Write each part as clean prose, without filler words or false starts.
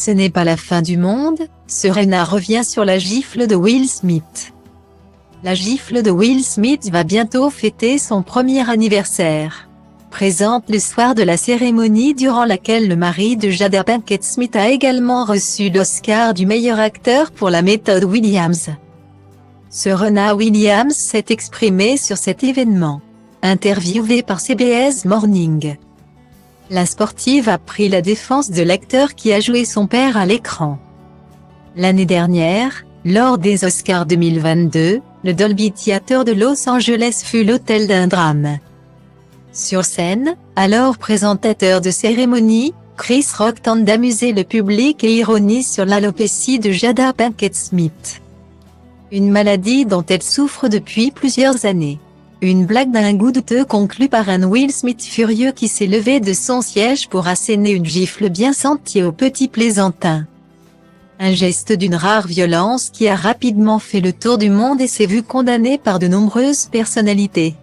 Ce n'est pas la fin du monde, Serena revient sur la gifle de Will Smith. La gifle de Will Smith va bientôt fêter son premier anniversaire. Présente le soir de la cérémonie durant laquelle le mari de Jada Pinkett Smith a également reçu l'Oscar du meilleur acteur pour la méthode Williams. Serena Williams s'est exprimée sur cet événement. Interviewée par CBS Morning, la sportive a pris la défense de l'acteur qui a joué son père à l'écran. L'année dernière, lors des Oscars 2022, le Dolby Theatre de Los Angeles fut l'autel d'un drame. Sur scène, alors présentateur de cérémonie, Chris Rock tente d'amuser le public et ironise sur l'alopécie de Jada Pinkett Smith. Une maladie dont elle souffre depuis plusieurs années. Une blague d'un goût douteux conclue par un Will Smith furieux qui s'est levé de son siège pour asséner une gifle bien sentie au petit plaisantin. Un geste d'une rare violence qui a rapidement fait le tour du monde et s'est vu condamné par de nombreuses personnalités.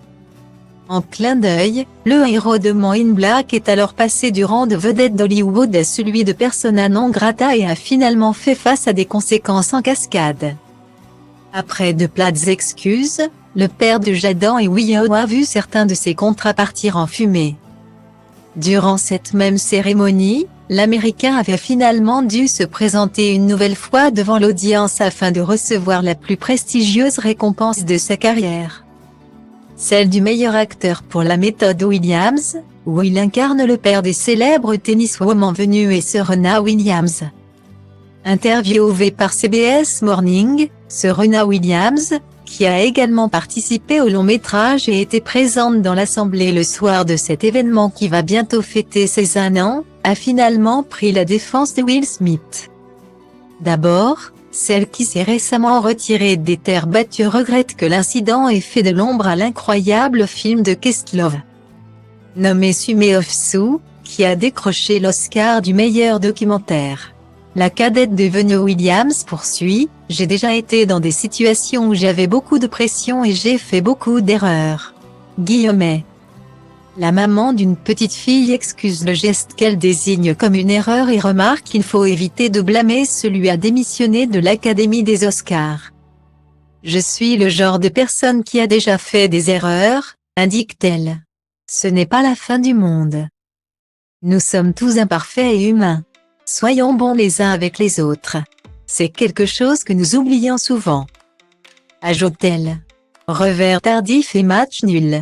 En clin d'œil, le héros de Men in Black est alors passé du rang de vedette d'Hollywood à celui de persona non grata et a finalement fait face à des conséquences en cascade. Après de plates excuses, le père de Jada et Willow a vu certains de ses contrats partir en fumée. Durant cette même cérémonie, l'Américain avait finalement dû se présenter une nouvelle fois devant l'audience afin de recevoir la plus prestigieuse récompense de sa carrière. Celle du meilleur acteur pour la méthode Williams, où il incarne le père des célèbres tenniswomen venues et Serena Williams. Interviewée par CBS Morning, Serena Williams, qui a également participé au long métrage et été présente dans l'assemblée le soir de cet événement qui va bientôt fêter ses 1 an, a finalement pris la défense de Will Smith. D'abord, celle qui s'est récemment retirée des terres battues regrette que l'incident ait fait de l'ombre à l'incroyable film de Questlove, nommé Sume of Sue, qui a décroché l'Oscar du meilleur documentaire. La cadette de Venue Williams poursuit, « J'ai déjà été dans des situations où j'avais beaucoup de pression et j'ai fait beaucoup d'erreurs. » La maman d'une petite fille excuse le geste qu'elle désigne comme une erreur et remarque qu'il faut éviter de blâmer celui à démissionner de l'Académie des Oscars. « Je suis le genre de personne qui a déjà fait des erreurs, indique-t-elle. Ce n'est pas la fin du monde. Nous sommes tous imparfaits et humains. Soyons bons les uns avec les autres. C'est quelque chose que nous oublions souvent. » Ajoute-t-elle. Revers tardif et match nul.